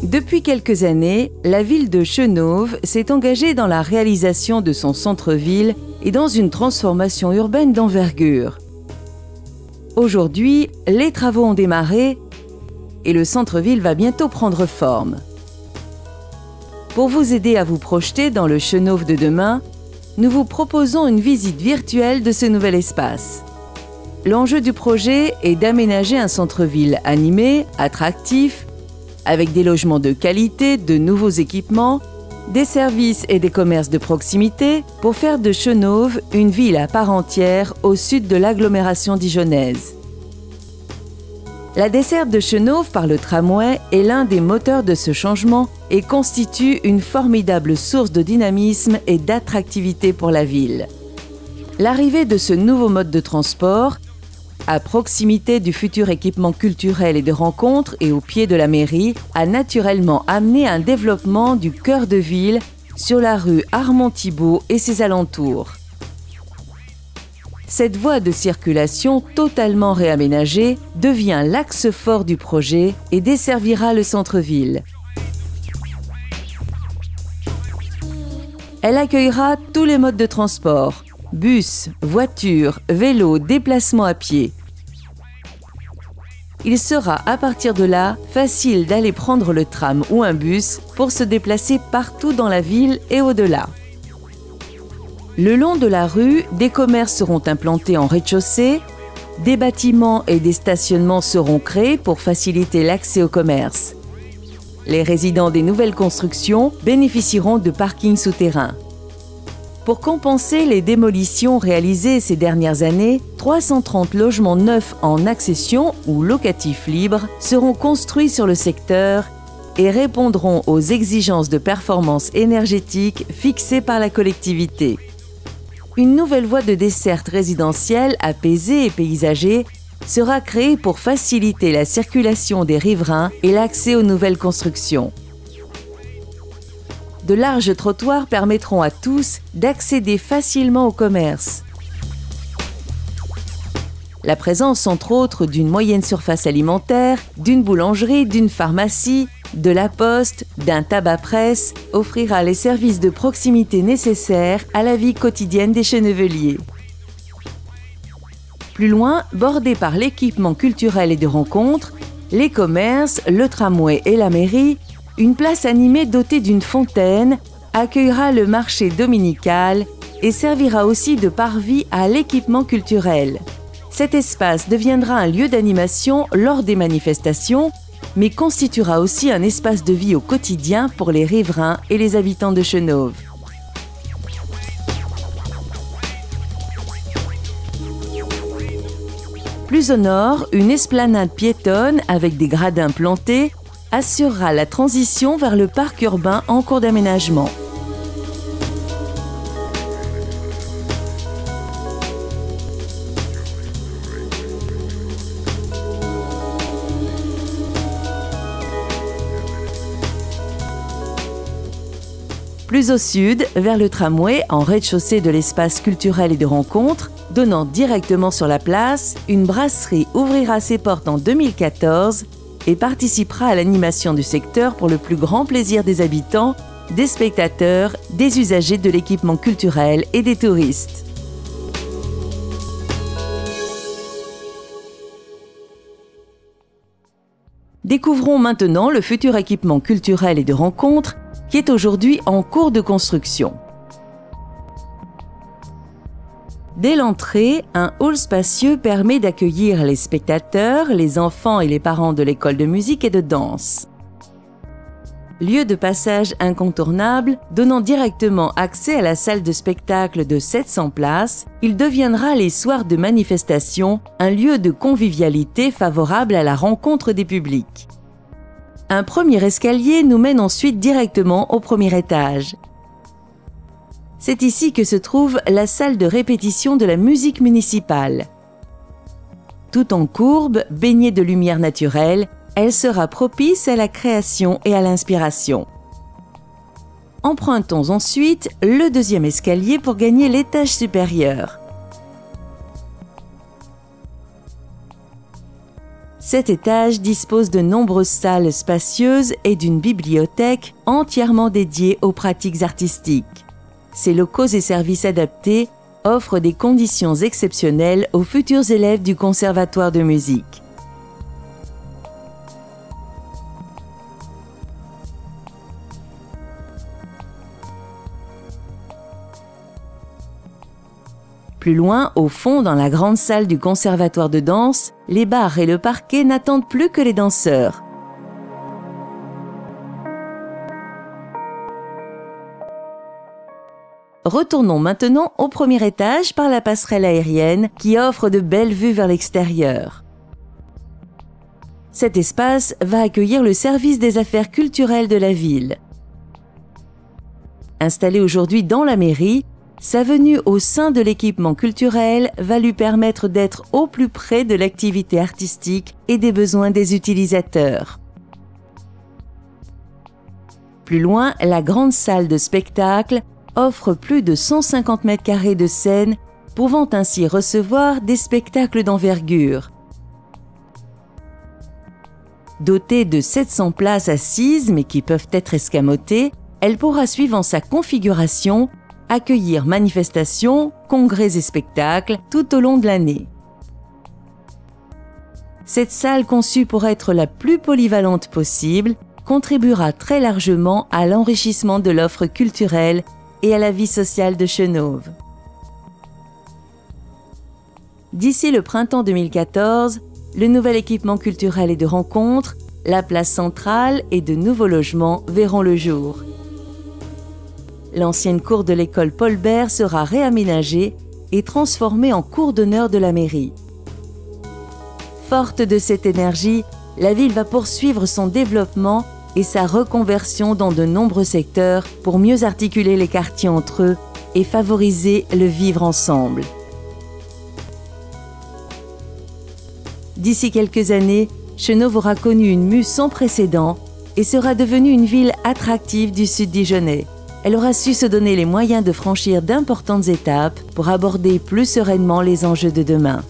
Depuis quelques années, la ville de Chenôve s'est engagée dans la réalisation de son centre-ville et dans une transformation urbaine d'envergure. Aujourd'hui, les travaux ont démarré et le centre-ville va bientôt prendre forme. Pour vous aider à vous projeter dans le Chenôve de demain, nous vous proposons une visite virtuelle de ce nouvel espace. L'enjeu du projet est d'aménager un centre-ville animé, attractif, avec des logements de qualité, de nouveaux équipements, des services et des commerces de proximité pour faire de Chenôve une ville à part entière au sud de l'agglomération dijonnaise. La desserte de Chenôve par le tramway est l'un des moteurs de ce changement et constitue une formidable source de dynamisme et d'attractivité pour la ville. L'arrivée de ce nouveau mode de transport, à proximité du futur équipement culturel et de rencontres et au pied de la mairie, a naturellement amené un développement du cœur de ville sur la rue Armand-Thibault et ses alentours. Cette voie de circulation totalement réaménagée devient l'axe fort du projet et desservira le centre-ville. Elle accueillera tous les modes de transport, bus, voitures, vélos, déplacements à pied. Il sera à partir de là facile d'aller prendre le tram ou un bus pour se déplacer partout dans la ville et au-delà. Le long de la rue, des commerces seront implantés en rez-de-chaussée, des bâtiments et des stationnements seront créés pour faciliter l'accès au commerce. Les résidents des nouvelles constructions bénéficieront de parkings souterrains. Pour compenser les démolitions réalisées ces dernières années, 330 logements neufs en accession ou locatifs libres seront construits sur le secteur et répondront aux exigences de performance énergétique fixées par la collectivité. Une nouvelle voie de desserte résidentielle apaisée et paysagée sera créée pour faciliter la circulation des riverains et l'accès aux nouvelles constructions. De larges trottoirs permettront à tous d'accéder facilement au commerce. La présence, entre autres, d'une moyenne surface alimentaire, d'une boulangerie, d'une pharmacie, de la poste, d'un tabac-presse offrira les services de proximité nécessaires à la vie quotidienne des Cheneveliers. Plus loin, bordé par l'équipement culturel et de rencontres, les commerces, le tramway et la mairie, une place animée dotée d'une fontaine accueillera le marché dominical et servira aussi de parvis à l'équipement culturel. Cet espace deviendra un lieu d'animation lors des manifestations, mais constituera aussi un espace de vie au quotidien pour les riverains et les habitants de Chenôve. Plus au nord, une esplanade piétonne avec des gradins plantés assurera la transition vers le parc urbain en cours d'aménagement. Plus au sud, vers le tramway, en rez-de-chaussée de l'espace culturel et de rencontres, donnant directement sur la place, une brasserie ouvrira ses portes en 2014 et participera à l'animation du secteur pour le plus grand plaisir des habitants, des spectateurs, des usagers de l'équipement culturel et des touristes. Découvrons maintenant le futur équipement culturel et de rencontres qui est aujourd'hui en cours de construction. Dès l'entrée, un hall spacieux permet d'accueillir les spectateurs, les enfants et les parents de l'école de musique et de danse. Lieu de passage incontournable, donnant directement accès à la salle de spectacle de 700 places, il deviendra les soirs de manifestation un lieu de convivialité favorable à la rencontre des publics. Un premier escalier nous mène ensuite directement au premier étage. C'est ici que se trouve la salle de répétition de la musique municipale. Tout en courbe, baignée de lumière naturelle, elle sera propice à la création et à l'inspiration. Empruntons ensuite le deuxième escalier pour gagner l'étage supérieur. Cet étage dispose de nombreuses salles spacieuses et d'une bibliothèque entièrement dédiée aux pratiques artistiques. Ces locaux et services adaptés offrent des conditions exceptionnelles aux futurs élèves du Conservatoire de musique. Plus loin, au fond, dans la grande salle du Conservatoire de danse, les barres et le parquet n'attendent plus que les danseurs. Retournons maintenant au premier étage par la passerelle aérienne qui offre de belles vues vers l'extérieur. Cet espace va accueillir le service des affaires culturelles de la ville. Installé aujourd'hui dans la mairie, sa venue au sein de l'équipement culturel va lui permettre d'être au plus près de l'activité artistique et des besoins des utilisateurs. Plus loin, la grande salle de spectacle offre plus de 150 mètres carrés de scène, pouvant ainsi recevoir des spectacles d'envergure. Dotée de 700 places assises, mais qui peuvent être escamotées, elle pourra, suivant sa configuration, accueillir manifestations, congrès et spectacles tout au long de l'année. Cette salle, conçue pour être la plus polyvalente possible, contribuera très largement à l'enrichissement de l'offre culturelle et à la vie sociale de Chenôve. D'ici le printemps 2014, le nouvel équipement culturel et de rencontres, la place centrale et de nouveaux logements verront le jour. L'ancienne cour de l'école Paul Bert sera réaménagée et transformée en cour d'honneur de la mairie. Forte de cette énergie, la ville va poursuivre son développement et sa reconversion dans de nombreux secteurs pour mieux articuler les quartiers entre eux et favoriser le vivre ensemble. D'ici quelques années, Chenôve aura connu une mue sans précédent et sera devenue une ville attractive du sud dijonnais. Elle aura su se donner les moyens de franchir d'importantes étapes pour aborder plus sereinement les enjeux de demain.